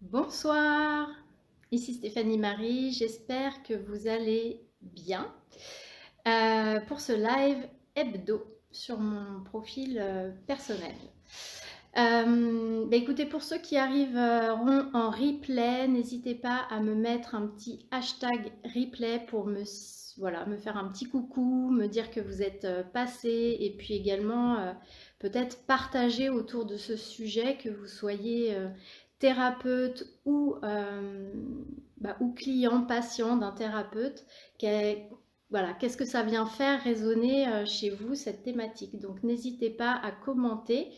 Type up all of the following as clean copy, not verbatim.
Bonsoir, ici Stéphanie Marie, j'espère que vous allez bien. Pour ce live hebdo sur mon profil personnel. Écoutez, pour ceux qui arriveront en replay, n'hésitez pas à me mettre un petit hashtag replay pour voilà, me faire un petit coucou, me dire que vous êtes passé et puis également peut-être partager autour de ce sujet, que vous soyez thérapeute ou client, patient d'un thérapeute. Voilà, qu'est-ce que ça vient faire résonner chez vous cette thématique? Donc n'hésitez pas à commenter,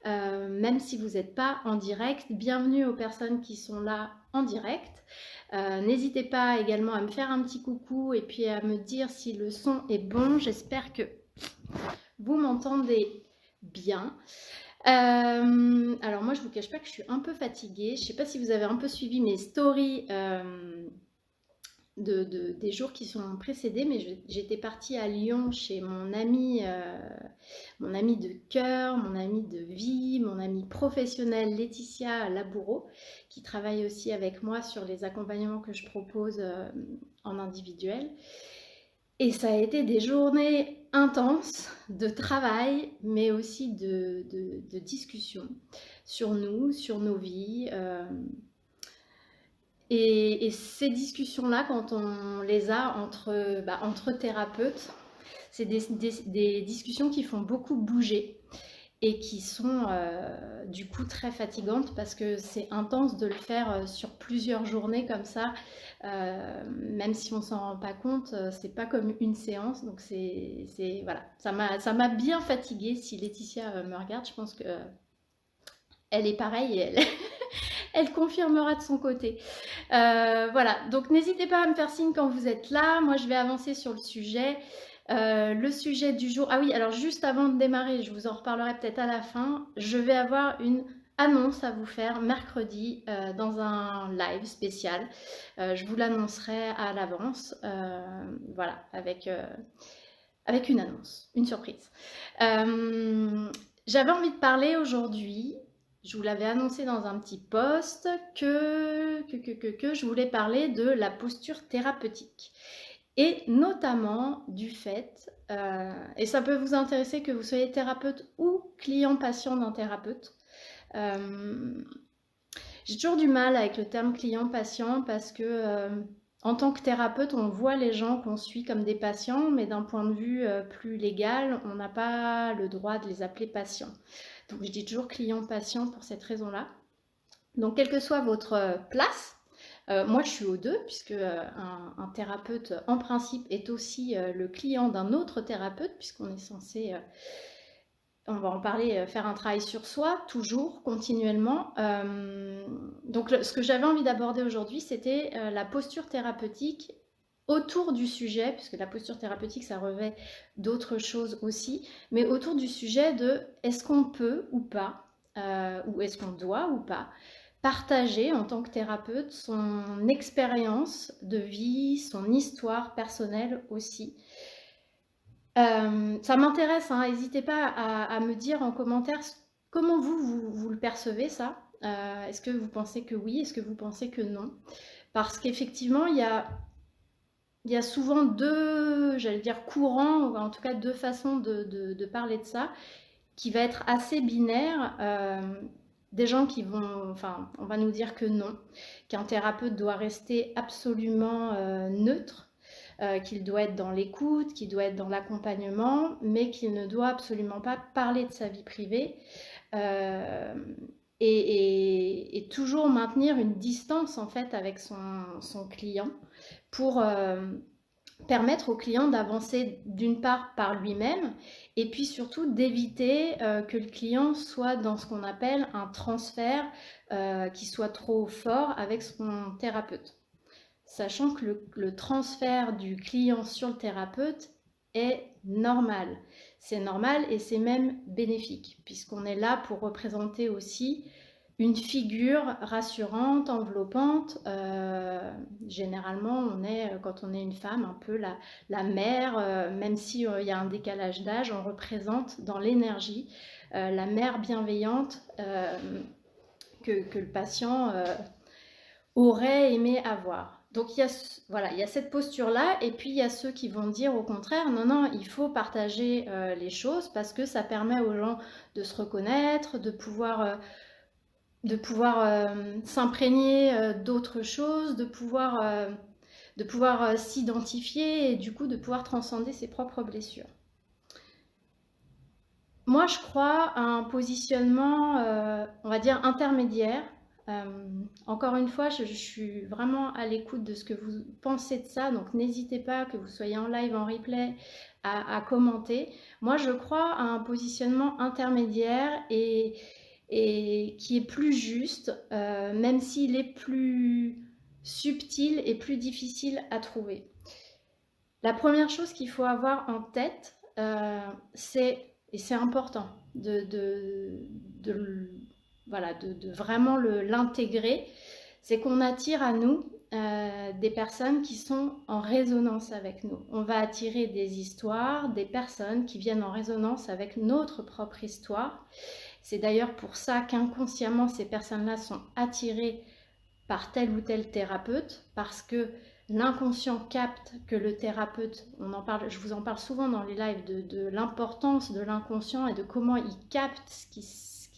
même si vous n'êtes pas en direct. Bienvenue aux personnes qui sont là en direct. N'hésitez pas également à me faire un petit coucou et puis à me dire si le son est bon. J'espère que vous m'entendez bien. Alors moi je vous cache pas que je suis un peu fatiguée. Je sais pas si vous avez un peu suivi mes stories des jours qui sont précédés, mais j'étais partie à Lyon chez mon amie de cœur, mon amie de vie, mon amie professionnelle Laetitia Laboureau, qui travaille aussi avec moi sur les accompagnements que je propose en individuel. Et ça a été des journées intenses de travail, mais aussi de discussion sur nous, sur nos vies. Et ces discussions-là, quand on les a entre thérapeutes, c'est des discussions qui font beaucoup bouger et qui sont du coup très fatigantes parce que c'est intense de le faire sur plusieurs journées comme ça, même si on s'en rend pas compte, c'est pas comme une séance, donc voilà, ça m'a bien fatiguée. Si Laetitia me regarde, je pense que elle est pareille et elle, elle confirmera de son côté. Voilà, donc n'hésitez pas à me faire signe quand vous êtes là. Moi, je vais avancer sur le sujet. Le sujet du jour. Ah oui, alors juste avant de démarrer, je vous en reparlerai peut-être à la fin. Je vais avoir une annonce à vous faire mercredi dans un live spécial. Je vous l'annoncerai à l'avance. Voilà, avec une annonce, une surprise. J'avais envie de parler aujourd'hui, je vous l'avais annoncé dans un petit post, que je voulais parler de la posture thérapeutique. Et notamment du fait, et ça peut vous intéresser que vous soyez thérapeute ou client-patient d'un thérapeute. J'ai toujours du mal avec le terme client-patient parce que en tant que thérapeute, on voit les gens qu'on suit comme des patients, mais d'un point de vue plus légal, on n'a pas le droit de les appeler patients. Donc je dis toujours client-patient pour cette raison-là. Donc quelle que soit votre place, moi je suis aux deux, puisque un thérapeute en principe est aussi le client d'un autre thérapeute, puisqu'on est censé on va en parler, faire un travail sur soi, toujours, continuellement. Donc, ce que j'avais envie d'aborder aujourd'hui, c'était la posture thérapeutique autour du sujet, puisque la posture thérapeutique, ça revêt d'autres choses aussi, mais autour du sujet de est-ce qu'on peut ou pas, ou est-ce qu'on doit ou pas, partager en tant que thérapeute son expérience de vie, son histoire personnelle aussi, ça m'intéresse, hein. N'hésitez pas à me dire en commentaire comment vous le percevez, ça. Est-ce que vous pensez que oui? Est-ce que vous pensez que non? Parce qu'effectivement, il y a souvent deux, j'allais dire, courants, ou en tout cas deux façons de parler de ça, qui va être assez binaire. Des gens qui vont, enfin, on va nous dire que non, qu'un thérapeute doit rester absolument neutre, qu'il doit être dans l'écoute, qu'il doit être dans l'accompagnement, mais qu'il ne doit absolument pas parler de sa vie privée, euh, et toujours maintenir une distance en fait avec son client pour permettre au client d'avancer d'une part par lui-même et puis surtout d'éviter que le client soit dans ce qu'on appelle un transfert qui soit trop fort avec son thérapeute. Sachant que le transfert du client sur le thérapeute est normal. C'est normal et c'est même bénéfique, puisqu'on est là pour représenter aussi une figure rassurante, enveloppante. Généralement, quand on est une femme, un peu la mère, même s'il y a un décalage d'âge, on représente dans l'énergie la mère bienveillante que le patient auraient aimé avoir. Donc voilà, il y a cette posture-là, et puis il y a ceux qui vont dire au contraire, non, non, il faut partager les choses parce que ça permet aux gens de se reconnaître, de pouvoir s'imprégner d'autres choses, de pouvoir s'identifier et du coup de pouvoir transcender ses propres blessures. Moi, je crois à un positionnement, on va dire, intermédiaire. Encore une fois, je suis vraiment à l'écoute de ce que vous pensez de ça, donc n'hésitez pas, que vous soyez en live, en replay, à commenter. Moi, je crois à un positionnement intermédiaire et qui est plus juste, même s'il est plus subtil et plus difficile à trouver. La première chose qu'il faut avoir en tête, c'est, et c'est important, voilà, de vraiment l'intégrer, c'est qu'on attire à nous des personnes qui sont en résonance avec nous. On va attirer des histoires, des personnes qui viennent en résonance avec notre propre histoire. C'est d'ailleurs pour ça qu'inconsciemment, ces personnes-là sont attirées par tel ou tel thérapeute, parce que l'inconscient capte que le thérapeute, je vous en parle souvent dans les lives, de l'importance de l'inconscient et de comment il capte ce qui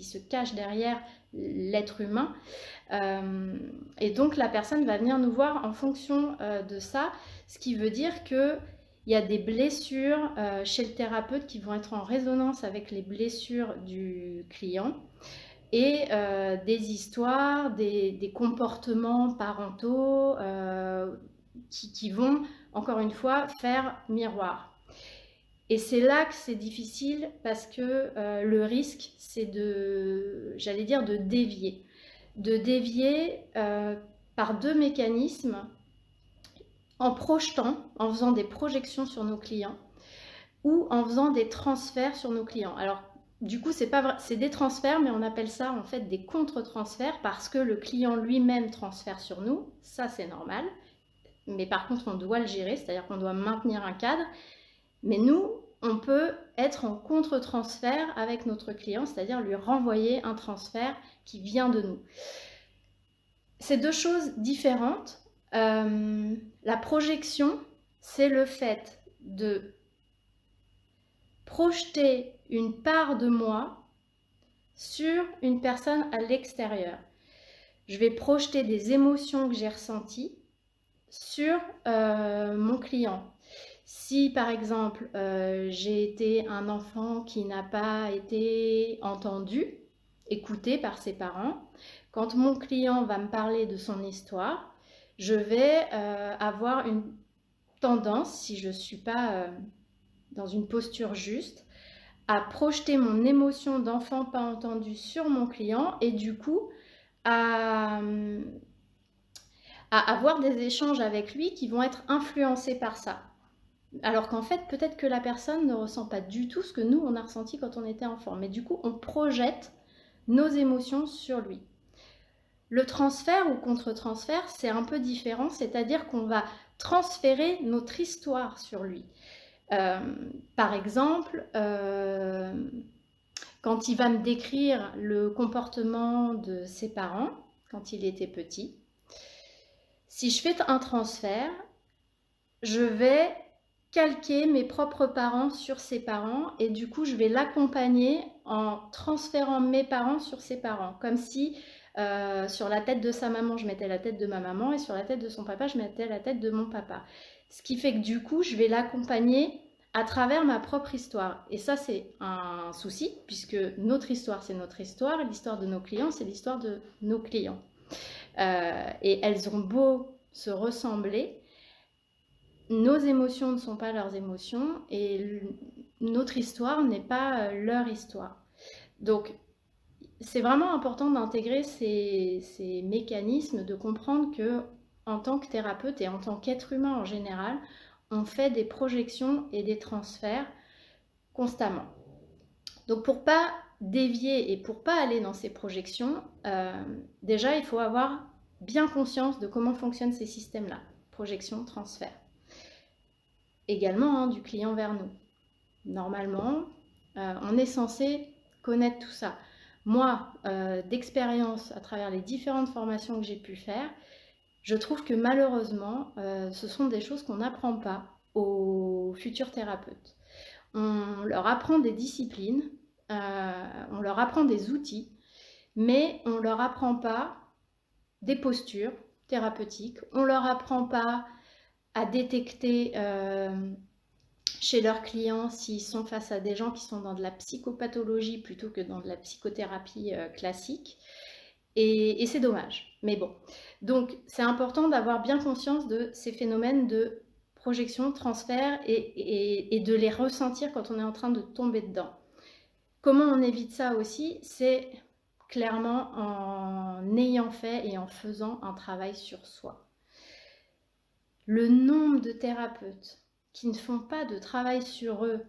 se cache derrière l'être humain. Et donc la personne va venir nous voir en fonction de ça, ce qui veut dire que il y a des blessures chez le thérapeute qui vont être en résonance avec les blessures du client et des histoires, des comportements parentaux qui vont, encore une fois, faire miroir. Et c'est là que c'est difficile parce que le risque, c'est j'allais dire, de dévier. De dévier par deux mécanismes en projetant, en faisant des projections sur nos clients ou en faisant des transferts sur nos clients. Alors, du coup, c'est des transferts, mais on appelle ça en fait des contre-transferts parce que le client lui-même transfère sur nous. Ça, c'est normal. Mais par contre, on doit le gérer, c'est-à-dire qu'on doit maintenir un cadre. Mais nous, on peut être en contre-transfert avec notre client, c'est-à-dire lui renvoyer un transfert qui vient de nous. C'est deux choses différentes. La projection, c'est le fait de projeter une part de moi sur une personne à l'extérieur. Je vais projeter des émotions que j'ai ressenties sur mon client. Si par exemple j'ai été un enfant qui n'a pas été entendu, écouté par ses parents, quand mon client va me parler de son histoire, je vais avoir une tendance, si je ne suis pas dans une posture juste, à projeter mon émotion d'enfant pas entendu sur mon client et du coup à avoir des échanges avec lui qui vont être influencés par ça. Alors qu'en fait, peut-être que la personne ne ressent pas du tout ce que nous, on a ressenti quand on était enfant. Mais du coup, on projette nos émotions sur lui. Le transfert ou contre-transfert, c'est un peu différent, c'est-à-dire qu'on va transférer notre histoire sur lui. Par exemple, quand il va me décrire le comportement de ses parents quand il était petit, si je fais un transfert, je vais calquer mes propres parents sur ses parents et du coup je vais l'accompagner en transférant mes parents sur ses parents, comme si sur la tête de sa maman je mettais la tête de ma maman et sur la tête de son papa je mettais la tête de mon papa, ce qui fait que du coup je vais l'accompagner à travers ma propre histoire. Et ça c'est un souci puisque notre histoire c'est notre histoire, l'histoire de nos clients c'est l'histoire de nos clients, et elles ont beau se ressembler, nos émotions ne sont pas leurs émotions et notre histoire n'est pas leur histoire. Donc, c'est vraiment important d'intégrer ces mécanismes, de comprendre que en tant que thérapeute et en tant qu'être humain en général, on fait des projections et des transferts constamment. Donc, pour pas dévier et pour pas aller dans ces projections, déjà, il faut avoir bien conscience de comment fonctionnent ces systèmes-là. Projection, transfert. Également du client vers nous. Normalement, on est censé connaître tout ça. Moi, d'expérience, à travers les différentes formations que j'ai pu faire, Je trouve que malheureusement, ce sont des choses qu'on n'apprend pas aux futurs thérapeutes. On leur apprend des disciplines, on leur apprend des outils, mais on ne leur apprend pas des postures thérapeutiques, on ne leur apprend pas à détecter chez leurs clients s'ils sont face à des gens qui sont dans de la psychopathologie plutôt que dans de la psychothérapie classique. Et c'est dommage. Mais bon. Donc, c'est important d'avoir bien conscience de ces phénomènes de projection, transfert et de les ressentir quand on est en train de tomber dedans. Comment on évite ça aussi? C'est clairement en ayant fait et en faisant un travail sur soi. Le nombre de thérapeutes qui ne font pas de travail sur eux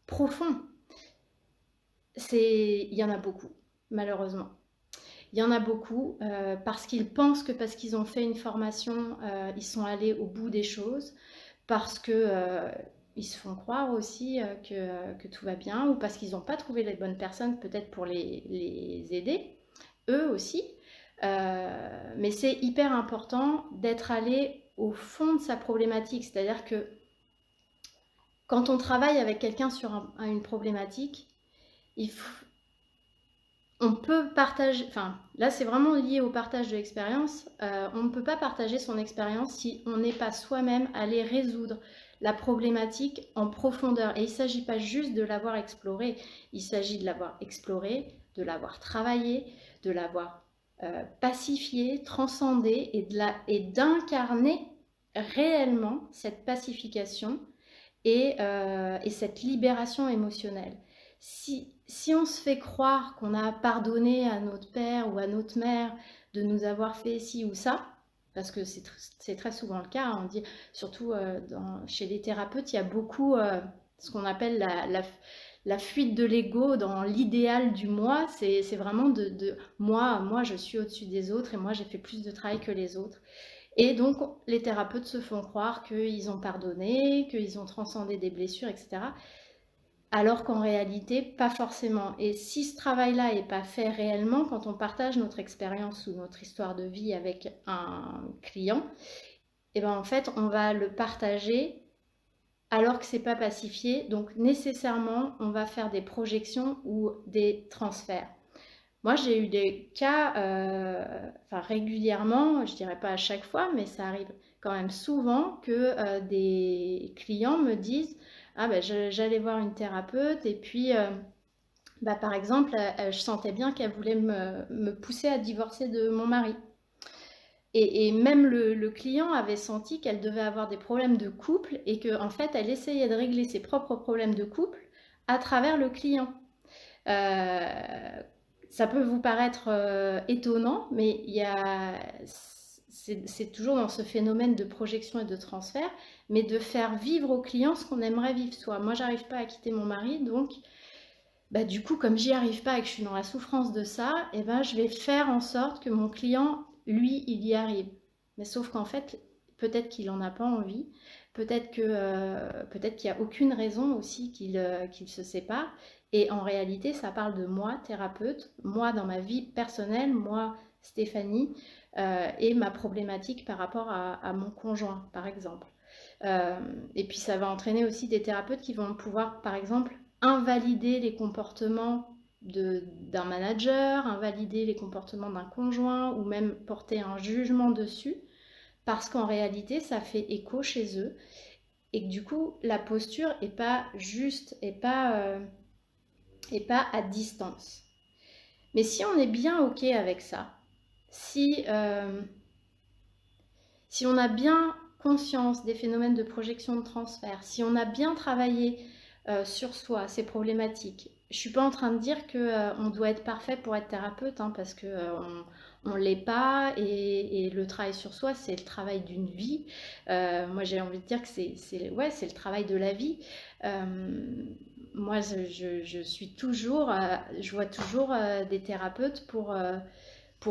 profond, il y en a beaucoup, malheureusement. Il y en a beaucoup parce qu'ils pensent que parce qu'ils ont fait une formation, ils sont allés au bout des choses, parce que ils se font croire aussi que tout va bien, ou parce qu'ils n'ont pas trouvé les bonnes personnes peut-être pour les aider, eux aussi. Mais c'est hyper important d'être allé au fond de sa problématique, c'est-à-dire que quand on travaille avec quelqu'un sur une problématique, on peut partager, enfin là c'est vraiment lié au partage de l'expérience, on ne peut pas partager son expérience si on n'est pas soi-même allé résoudre la problématique en profondeur. Et il ne s'agit pas juste de l'avoir explorée, il s'agit de l'avoir explorée, de l'avoir travaillée, de l'avoir pacifiée, transcendée et d'incarner réellement cette pacification et cette libération émotionnelle. Si on se fait croire qu'on a pardonné à notre père ou à notre mère de nous avoir fait ci ou ça, parce que c'est très souvent le cas, on dit, surtout chez les thérapeutes, il y a beaucoup ce qu'on appelle la fuite de l'ego dans l'idéal du moi. C'est vraiment de moi je suis au-dessus des autres et moi j'ai fait plus de travail que les autres. Et donc, les thérapeutes se font croire qu'ils ont pardonné, qu'ils ont transcendé des blessures, etc. Alors qu'en réalité, pas forcément. Et si ce travail-là n'est pas fait réellement, quand on partage notre expérience ou notre histoire de vie avec un client, et ben en fait, on va le partager alors que c'est pas pacifié. Donc nécessairement, on va faire des projections ou des transferts. Moi, j'ai eu des cas, régulièrement, je dirais pas à chaque fois, mais ça arrive quand même souvent que des clients me disent, ah ben j'allais voir une thérapeute et puis par exemple, je sentais bien qu'elle voulait me pousser à divorcer de mon mari. Et même le client avait senti qu'elle devait avoir des problèmes de couple et qu'en fait, elle essayait de régler ses propres problèmes de couple à travers le client. Ça peut vous paraître étonnant, mais c'est toujours dans ce phénomène de projection et de transfert, mais de faire vivre au client ce qu'on aimerait vivre soi. Moi, j'arrive pas à quitter mon mari, donc du coup, comme j'y arrive pas et que je suis dans la souffrance de ça, je vais faire en sorte que mon client, lui, il y arrive. Mais sauf qu'en fait, peut-être qu'il en a pas envie, peut-être qu'il n'y a aucune raison aussi qu'il se sépare. Et en réalité, ça parle de moi, thérapeute, moi dans ma vie personnelle, moi, Stéphanie, et ma problématique par rapport à mon conjoint, par exemple. Et puis ça va entraîner aussi des thérapeutes qui vont pouvoir, par exemple, invalider les comportements d'un manager, invalider les comportements d'un conjoint ou même porter un jugement dessus parce qu'en réalité ça fait écho chez eux et que du coup la posture est pas juste et pas à distance. Mais si on est bien ok avec ça, si on a bien conscience des phénomènes de projection de transfert, si on a bien travaillé sur soi, ces problématiques. Je ne suis pas en train de dire qu'on doit être parfait pour être thérapeute, hein, parce qu'on ne l'est pas, et le travail sur soi, c'est le travail d'une vie. Moi, j'ai envie de dire que c'est le travail de la vie. Moi, je suis toujours, je vois toujours des thérapeutes pour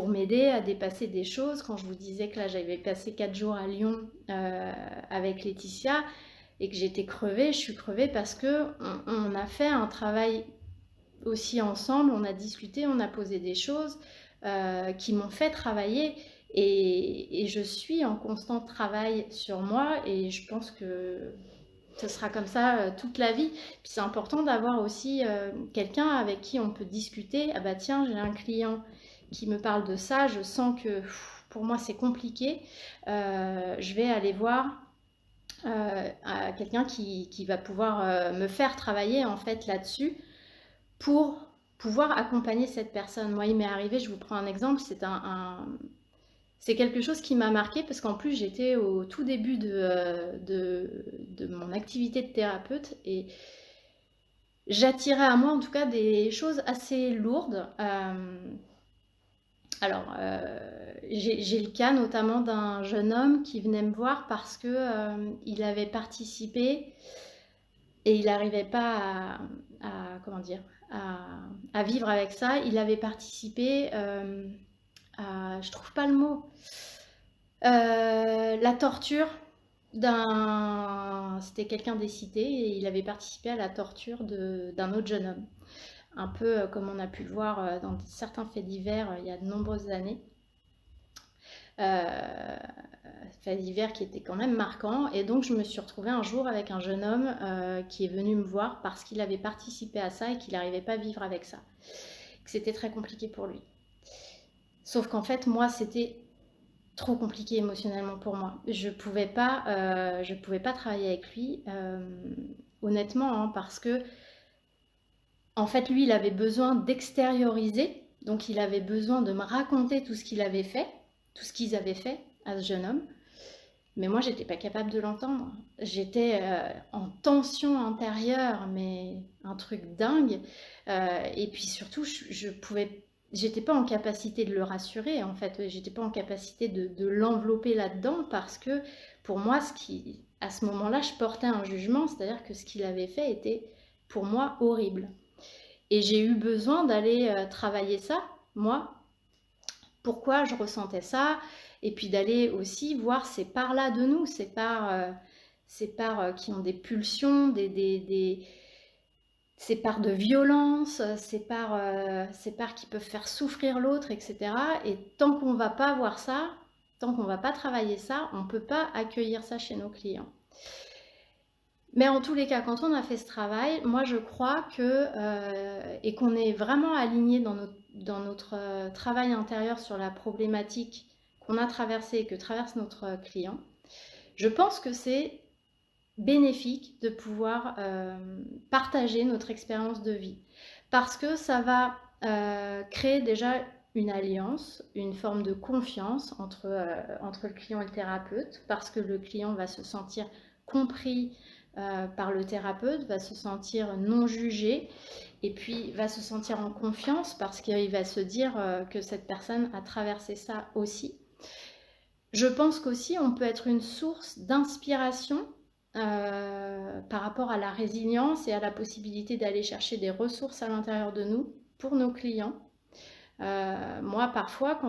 m'aider à dépasser des choses. Quand je vous disais que là, j'avais passé 4 jours à Lyon avec Laetitia, et que j'étais crevée, je suis crevée parce qu'on a fait un travail aussi ensemble, on a discuté, on a posé des choses qui m'ont fait travailler Et je suis en constant travail sur moi et je pense que ce sera comme ça toute la vie. Puis c'est important d'avoir aussi quelqu'un avec qui on peut discuter. Ah bah tiens, j'ai un client qui me parle de ça, je sens que pour moi c'est compliqué. Je vais aller voir à quelqu'un qui va pouvoir me faire travailler en fait là-dessus pour pouvoir accompagner cette personne. Moi, il m'est arrivé, je vous prends un exemple, c'est quelque chose qui m'a marqué parce qu'en plus j'étais au tout début de mon activité de thérapeute et j'attirais à moi en tout cas des choses assez lourdes. J'ai le cas notamment d'un jeune homme qui venait me voir parce que il avait participé et il n'arrivait pas comment dire, à vivre avec ça. Il avait participé je trouve pas le mot, la torture c'était quelqu'un des cités et il avait participé à la torture d'un autre jeune homme. Un peu comme on a pu le voir dans certains faits divers il y a de nombreuses années. Euh, Faits divers qui étaient quand même marquants. Et donc je me suis retrouvée un jour avec un jeune homme qui est venu me voir parce qu'il avait participé à ça et qu'il n'arrivait pas à vivre avec ça. Que c'était très compliqué pour lui. Sauf qu'en fait, moi, c'était trop compliqué émotionnellement pour moi. Je pouvais pas travailler avec lui, honnêtement, hein, parce que en fait, lui, il avait besoin d'extérioriser, donc il avait besoin de me raconter tout ce qu'il avait fait, tout ce qu'ils avaient fait à ce jeune homme. Mais moi, j'étais pas capable de l'entendre. J'étais en tension intérieure, mais un truc dingue. Et puis surtout, j'étais pas en capacité de le rassurer. En fait, j'étais pas en capacité de l'envelopper là-dedans parce que pour moi, à ce moment-là, je portais un jugement, c'est-à-dire que ce qu'il avait fait était pour moi horrible. Et j'ai eu besoin d'aller travailler ça, moi, pourquoi je ressentais ça, et puis d'aller aussi voir ces parts-là de nous, ces parts qui ont des pulsions, ces parts de violence, ces parts qui peuvent faire souffrir l'autre, etc. Et tant qu'on ne va pas voir ça, tant qu'on ne va pas travailler ça, on ne peut pas accueillir ça chez nos clients. Mais en tous les cas, quand on a fait ce travail, moi je crois que, et qu'on est vraiment aligné dans notre travail intérieur sur la problématique qu'on a traversée et que traverse notre client, je pense que c'est bénéfique de pouvoir partager notre expérience de vie. Parce que ça va créer déjà une alliance, une forme de confiance entre le client et le thérapeute, parce que le client va se sentir compris par le thérapeute, va se sentir non jugé et puis va se sentir en confiance parce qu'il va se dire que cette personne a traversé ça aussi. Je pense qu'aussi on peut être une source d'inspiration par rapport à la résilience et à la possibilité d'aller chercher des ressources à l'intérieur de nous pour nos clients. Moi, parfois,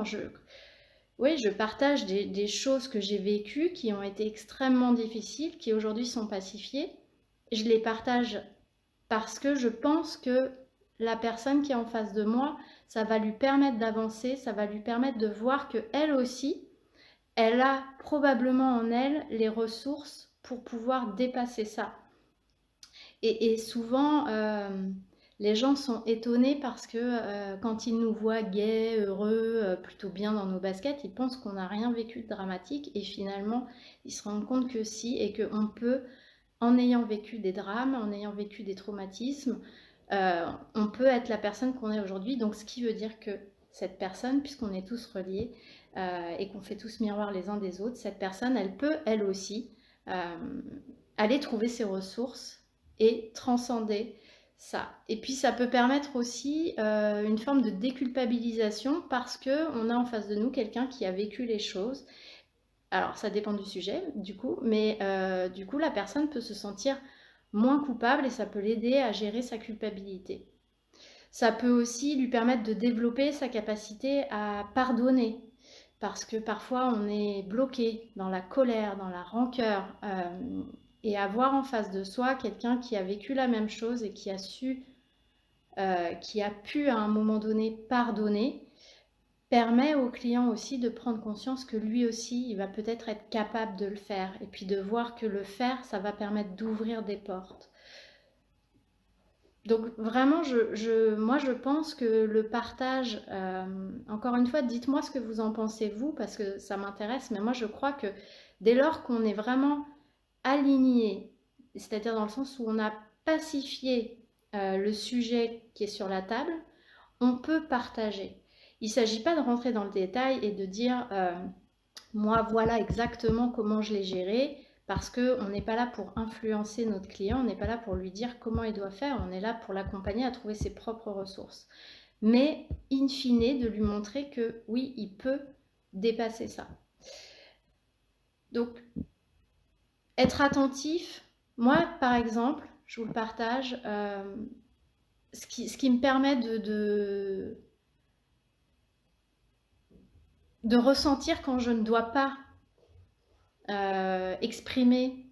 oui, je partage des choses que j'ai vécues qui ont été extrêmement difficiles, qui aujourd'hui sont pacifiées. Je les partage parce que je pense que la personne qui est en face de moi, ça va lui permettre d'avancer, ça va lui permettre de voir qu'elle aussi, elle a probablement en elle les ressources pour pouvoir dépasser ça. Et souvent, les gens sont étonnés parce que quand ils nous voient gais, heureux, plutôt bien dans nos baskets, ils pensent qu'on n'a rien vécu de dramatique et finalement, ils se rendent compte que si et qu'on peut, en ayant vécu des drames, en ayant vécu des traumatismes, on peut être la personne qu'on est aujourd'hui. Donc, ce qui veut dire que cette personne, puisqu'on est tous reliés et qu'on fait tous miroir les uns des autres, cette personne, elle peut, elle aussi, aller trouver ses ressources et transcender ça. Et puis ça peut permettre aussi une forme de déculpabilisation parce qu'on a en face de nous quelqu'un qui a vécu les choses. Alors ça dépend du sujet du coup, mais du coup la personne peut se sentir moins coupable et ça peut l'aider à gérer sa culpabilité. Ça peut aussi lui permettre de développer sa capacité à pardonner parce que parfois on est bloqué dans la colère, dans la rancœur. Et avoir en face de soi quelqu'un qui a vécu la même chose et qui a pu à un moment donné pardonner, permet au client aussi de prendre conscience que lui aussi, il va peut-être être capable de le faire. Et puis de voir que le faire, ça va permettre d'ouvrir des portes. Donc vraiment, moi je pense que le partage, encore une fois, dites-moi ce que vous en pensez vous, parce que ça m'intéresse, mais moi je crois que dès lors qu'on est vraiment aligné, c'est-à-dire dans le sens où on a pacifié le sujet qui est sur la table, on peut partager. Il ne s'agit pas de rentrer dans le détail et de dire moi voilà exactement comment je l'ai géré, parce qu'on n'est pas là pour influencer notre client, on n'est pas là pour lui dire comment il doit faire, on est là pour l'accompagner à trouver ses propres ressources. Mais in fine, de lui montrer que oui, il peut dépasser ça. Donc, être attentif, moi par exemple, je vous le partage, ce qui me permet de ressentir quand je ne dois pas exprimer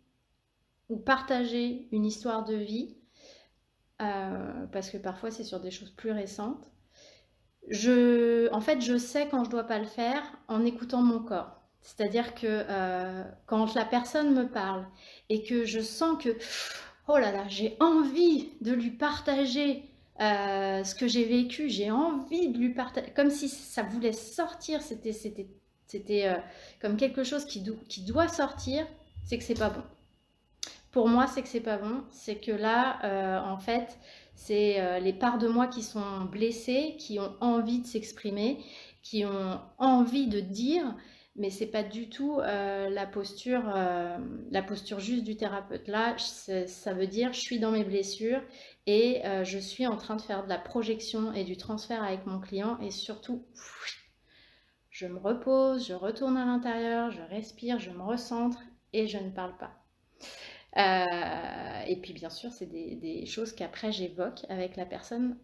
ou partager une histoire de vie, parce que parfois c'est sur des choses plus récentes. En fait, je sais quand je dois pas le faire en écoutant mon corps. C'est-à-dire que quand la personne me parle et que je sens que, oh là là, j'ai envie de lui partager ce que j'ai vécu, j'ai envie de lui partager, comme si ça voulait sortir, c'était comme quelque chose qui doit sortir, c'est que c'est pas bon. Pour moi, c'est que c'est pas bon. C'est que là, en fait, c'est les parts de moi qui sont blessées, qui ont envie de s'exprimer, qui ont envie de dire, mais c'est pas du tout la posture juste du thérapeute. Là, ça veut dire je suis dans mes blessures et je suis en train de faire de la projection et du transfert avec mon client et surtout, je me repose, je retourne à l'intérieur, je respire, je me recentre et je ne parle pas. Et puis bien sûr, c'est des choses qu'après j'évoque avec la personne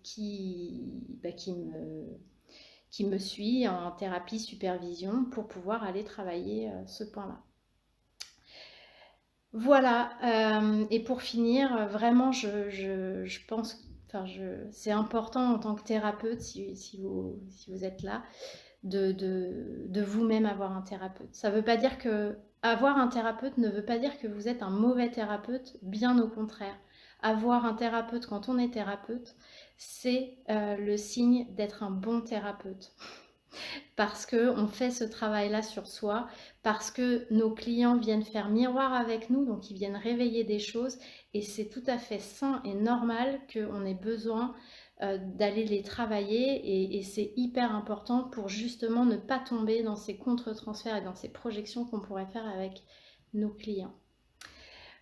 qui me suit en thérapie supervision pour pouvoir aller travailler ce point-là. Voilà, et pour finir, vraiment, je pense, c'est important en tant que thérapeute, si vous êtes là, de vous-même avoir un thérapeute. Ça veut pas dire que avoir un thérapeute ne veut pas dire que vous êtes un mauvais thérapeute, bien au contraire. Avoir un thérapeute quand on est thérapeute, c'est le signe d'être un bon thérapeute. Parce qu'on fait ce travail-là sur soi, parce que nos clients viennent faire miroir avec nous, donc ils viennent réveiller des choses, et c'est tout à fait sain et normal qu'on ait besoin d'aller les travailler, et c'est hyper important pour justement ne pas tomber dans ces contre-transferts et dans ces projections qu'on pourrait faire avec nos clients.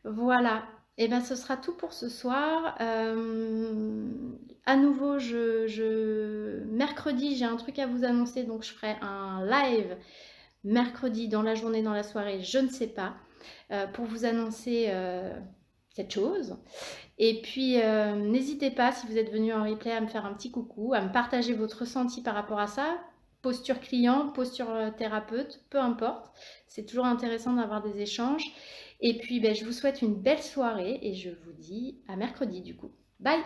Voilà, et bien ce sera tout pour ce soir. À nouveau, mercredi, j'ai un truc à vous annoncer, donc je ferai un live mercredi dans la journée, dans la soirée, je ne sais pas, pour vous annoncer cette chose. Et puis, n'hésitez pas, si vous êtes venu en replay, à me faire un petit coucou, à me partager votre ressenti par rapport à ça. Posture client, posture thérapeute, peu importe. C'est toujours intéressant d'avoir des échanges. Et puis, je vous souhaite une belle soirée et je vous dis à mercredi du coup. Bye!